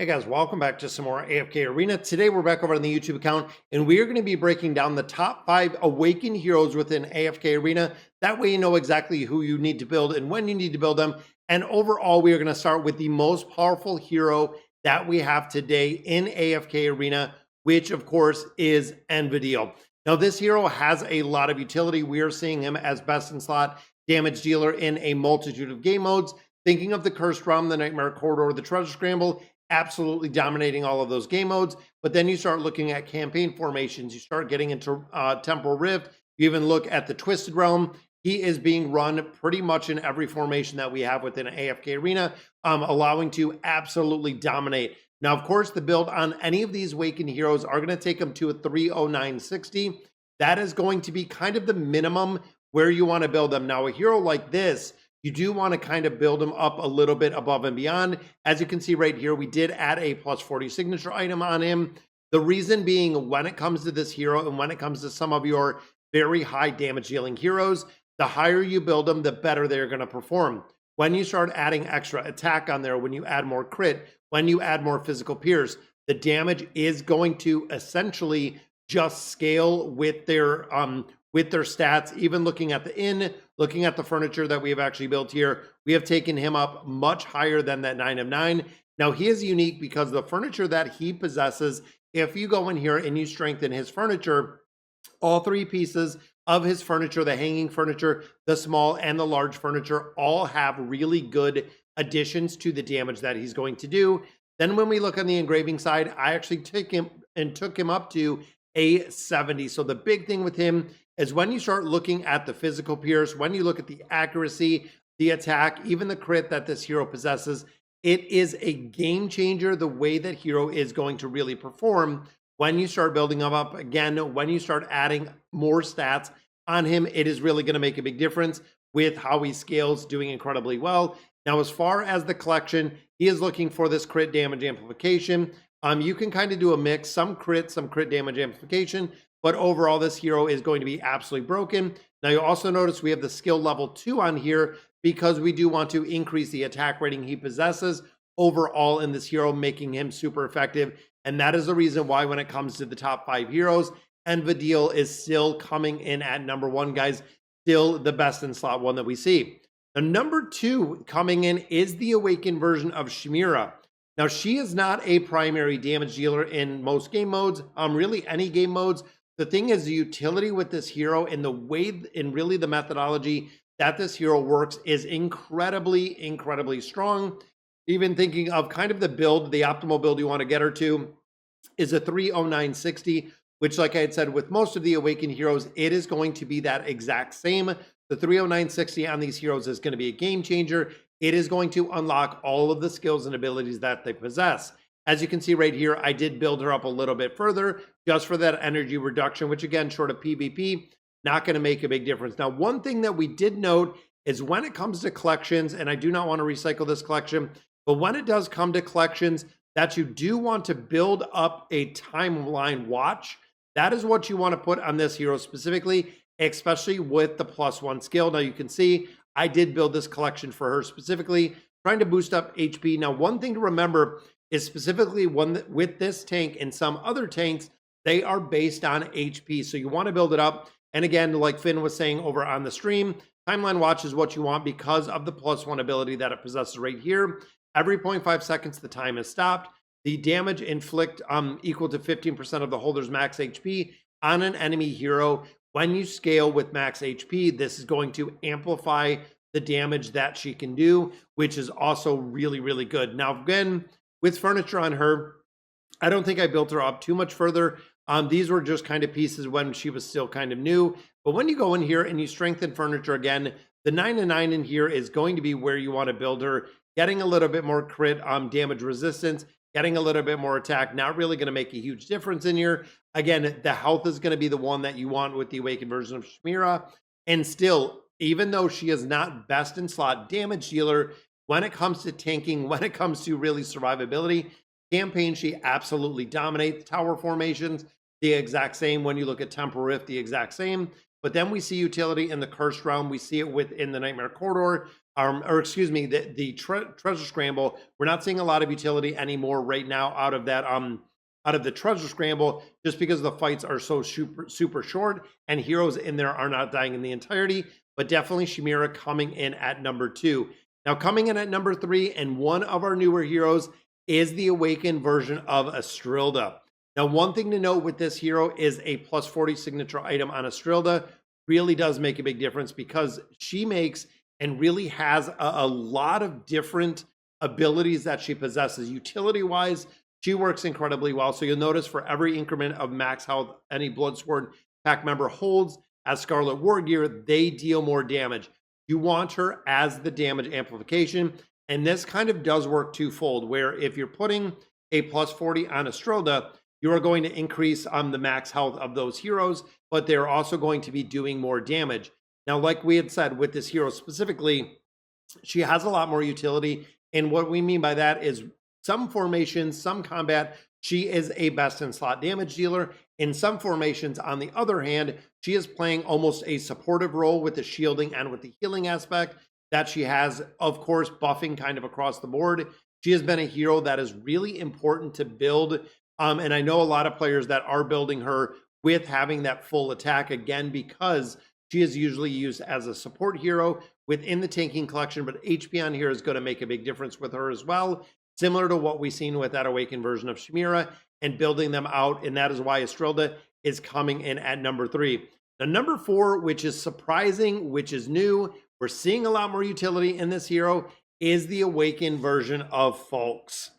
Hey guys, welcome back to some more AFK Arena. Today we're back over on the YouTube account and we are going to be breaking down the top 5 awakened heroes within AFK Arena. That way you know exactly who you need to build and when you need to build them. And overall, we are going to start with the most powerful hero that we have today in AFK Arena, which of course is Envidil. Now this hero has a lot of utility. We are seeing him as best in slot damage dealer in a multitude of game modes. Thinking of the Cursed Realm, the Nightmare Corridor, the Treasure Scramble, absolutely dominating all of those game modes. But then you start looking at campaign formations, you start getting into Temporal Rift, you even look at the Twisted Realm. He is being run pretty much in every formation that we have within AFK Arena, allowing to absolutely dominate. Now, of course, the build on any of these Awakened heroes are going to take them to a 30960. That is going to be kind of the minimum where you want to build them. Now, a hero like this, you do want to kind of build them up a little bit above and beyond. As you can see right here, we did add a plus 40 signature item on him. The reason being, when it comes to this hero and when it comes to some of your very high damage dealing heroes, the higher you build them, the better they're going to perform. When you start adding extra attack on there, when you add more crit, when you add more physical pierce, the damage is going to essentially just scale with their stats. Even looking at the inn, looking at the furniture that we have actually built here, we have taken him up much higher than that 9 of 9. Now he is unique because the furniture that he possesses, if you go in here and you strengthen his furniture, all 3 pieces of his furniture, the hanging furniture, the small and the large furniture, all have really good additions to the damage that he's going to do. Then when we look on the engraving side, I actually took him up to a 70. So the big thing with him is when you start looking at the physical pierce, when you look at the accuracy, the attack, even the crit that this hero possesses, it is a game changer the way that hero is going to really perform. When you start building him up again, when you start adding more stats on him, it is really going to make a big difference with how he scales, doing incredibly well. Now, as far as the collection, he is looking for this crit damage amplification. You can kind of do a mix, some crit damage amplification, but overall, this hero is going to be absolutely broken. Now, you'll also notice we have the skill level 2 on here because we do want to increase the attack rating he possesses overall in this hero, making him super effective. And that is the reason why when it comes to the top 5 heroes, Envidil is still coming in at number 1, guys. Still the best in slot 1 that we see. The number 2 coming in is the awakened version of Shemira. Now, she is not a primary damage dealer in most game modes, really any game modes. The thing is, the utility with this hero and the way and really the methodology that this hero works is incredibly, incredibly strong. Even thinking of kind of the build, the optimal build you want to get her to is a 30960, which, like I had said, with most of the awakened heroes, it is going to be that exact same. The 30960 on these heroes is going to be a game changer. It is going to unlock all of the skills and abilities that they possess. As you can see right here, I did build her up a little bit further just for that energy reduction, which again, short of PvP, not going to make a big difference. Now, one thing that we did note is when it comes to collections, and I do not want to recycle this collection, but when it does come to collections, that you do want to build up a timeline watch. That is what you want to put on this hero specifically, especially with the +1 skill. Now, you can see I did build this collection for her specifically, trying to boost up HP. Now, one thing to remember is specifically with this tank and some other tanks, they are based on HP. So you want to build it up. And again, like Finn was saying over on the stream, Timeline Watch is what you want because of the +1 ability that it possesses right here. Every 0.5 seconds, the time is stopped. The damage inflict equal to 15% of the holder's max HP on an enemy hero. When you scale with max HP, this is going to amplify the damage that she can do, which is also really, really good. Now, again, with furniture on her, I don't think I built her up too much further. These were just kind of pieces when she was still kind of new. But when you go in here and you strengthen furniture again, the 9 of 9 in here is going to be where you want to build her, getting a little bit more crit damage resistance, getting a little bit more attack, not really going to make a huge difference in here. Again, the health is going to be the one that you want with the awakened version of Shemira. And still, even though she is not best in slot damage dealer, when it comes to tanking, when it comes to really survivability, campaign, she absolutely dominates. Tower formations, the exact same. When you look at Temporal Rift, the exact same. But then we see utility in the Cursed Realm. We see it within the Nightmare Corridor. or excuse me, the treasure scramble. We're not seeing a lot of utility anymore right now out of that out of the treasure scramble, just because the fights are so super short and heroes in there are not dying in the entirety. But definitely Shemira coming in at number 2. Now coming in at number 3, and one of our newer heroes, is the awakened version of Astrilda. Now, one thing to note with this hero is a plus 40 signature item on Astrilda really does make a big difference, because she makes and really has a lot of different abilities that she possesses. Utility wise, she works incredibly well. So you'll notice for every increment of max health any Bloodsworn pack member holds as Scarlet War gear, they deal more damage. You want her as the damage amplification. And this kind of does work twofold, where if you're putting a plus 40 on Astrilda, you are going to increase the max health of those heroes, but they're also going to be doing more damage. Now, like we had said with this hero specifically, she has a lot more utility. And what we mean by that is some formations, some combat, she is a best in slot damage dealer. In some formations, on the other hand, she is playing almost a supportive role with the shielding and with the healing aspect that she has, of course, buffing kind of across the board. She has been a hero that is really important to build. And I know a lot of players that are building her with having that full attack, again, because she is usually used as a support hero within the tanking collection, but HP on here is going to make a big difference with her as well, similar to what we've seen with that awakened version of Shemira and building them out. And that is why Astrilda is coming in at number 3. Now, number 4, which is surprising, which is new, we're seeing a lot more utility in this hero, is the awakened version of Fawkes.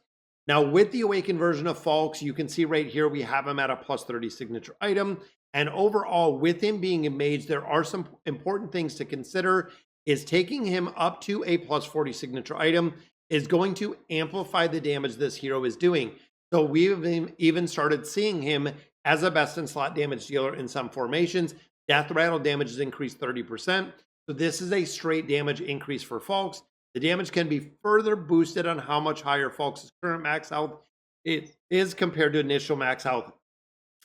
Now, with the awakened version of Fawkes, you can see right here, we have him at a plus 30 signature item. And overall, with him being a mage, there are some important things to consider. Is taking him up to a plus 40 signature item is going to amplify the damage this hero is doing. So we've even started seeing him as a best in slot damage dealer in some formations. Death rattle damage is increased 30%. So this is a straight damage increase for Fawkes. The damage can be further boosted on how much higher Fawkes' current max health is compared to initial max health.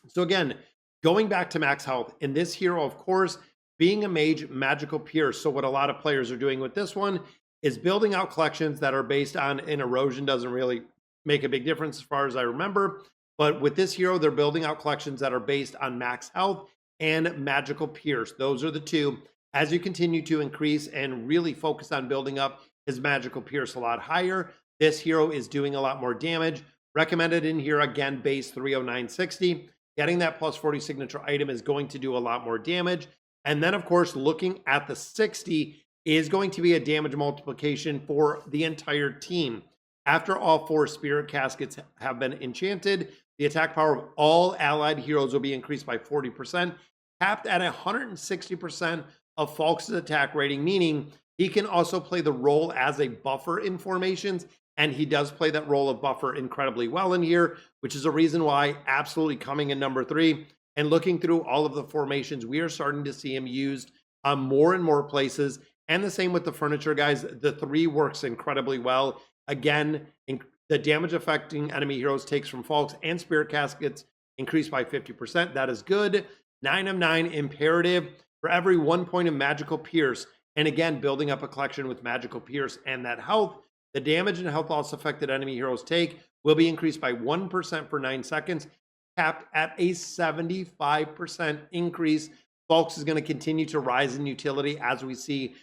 So again, going back to max health, in this hero, of course, being a mage, magical pierce. So what a lot of players are doing with this one is building out collections that are based on an erosion. Doesn't really make a big difference as far as I remember. But with this hero, they're building out collections that are based on max health and magical pierce. Those are the two. As you continue to increase and really focus on building up his magical pierce a lot higher, this hero is doing a lot more damage. Recommended in here, again, base 30960. Getting that plus 40 signature item is going to do a lot more damage. And then, of course, looking at the 60 is going to be a damage multiplication for the entire team. After all 4 spirit caskets have been enchanted, the attack power of all allied heroes will be increased by 40%, capped at 160% of Fawkes' attack rating, meaning he can also play the role as a buffer in formations, and he does play that role of buffer incredibly well in here, which is a reason why absolutely coming in number 3. And looking through all of the formations, we are starting to see him used more and more places. And the same with the furniture, guys. The 3 works incredibly well. Again, the damage affecting enemy heroes takes from Fawkes and spirit caskets increased by 50%. That is good. 9 of 9 imperative for every 1 point of magical pierce. And again, building up a collection with magical pierce and that health, the damage and health loss affected enemy heroes take will be increased by 1% for 9 seconds, capped at a 75% increase. Fawkes is going to continue to rise in utility as we see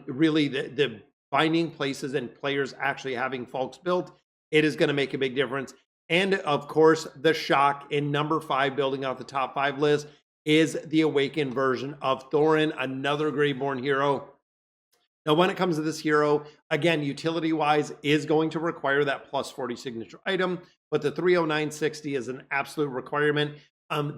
really the finding places and players actually having Fawkes built. It is going to make a big difference. And of course, the shock in number 5, building out the top 5 list, is the awakened version of Thoren, another Graveborn hero. Now, when it comes to this hero, again, utility-wise is going to require that plus 40 signature item, but the 30960 is an absolute requirement.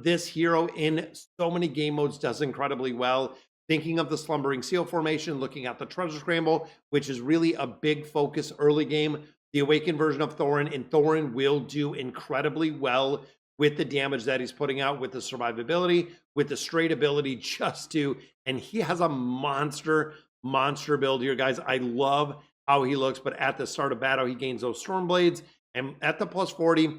This hero in so many game modes does incredibly well. Thinking of the Slumbering Seal formation, looking at the Treasure Scramble, which is really a big focus early game, the awakened version of Thoren, and Thoren will do incredibly well with the damage that he's putting out, with the survivability, with the straight ability just to, and he has a monster build here, guys. I love how he looks, but at the start of battle, he gains those Storm Blades, and at the plus 40,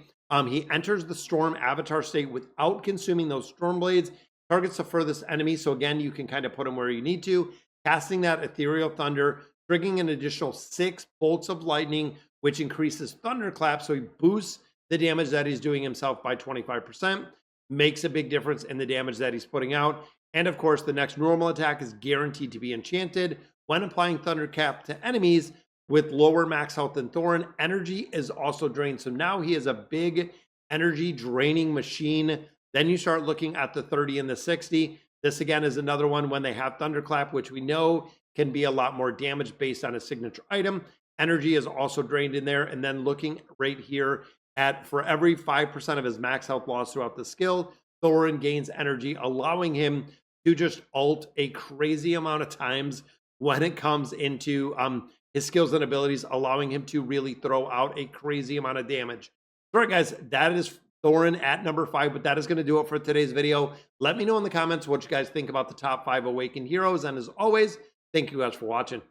he enters the Storm avatar state without consuming those Storm Blades, targets the furthest enemy, so again, you can kind of put him where you need to, casting that Ethereal Thunder triggering an additional 6 bolts of lightning, which increases thunderclap. So he boosts the damage that he's doing himself by 25%, makes a big difference in the damage that he's putting out. And of course, the next normal attack is guaranteed to be enchanted. When applying thunderclap to enemies with lower max health than Thoren, energy is also drained. So now he is a big energy draining machine. Then you start looking at the 30 and the 60. This again is another one when they have thunderclap, which we know can be a lot more damage based on a signature item. Energy is also drained in there. And then looking right here at for every 5% of his max health loss throughout the skill, Thoren gains energy, allowing him to just ult a crazy amount of times when it comes into his skills and abilities, allowing him to really throw out a crazy amount of damage. All right, guys, that is Thoren at number 5, but that is going to do it for today's video. Let me know in the comments what you guys think about the top 5 Awakened heroes. And as always, thank you guys for watching.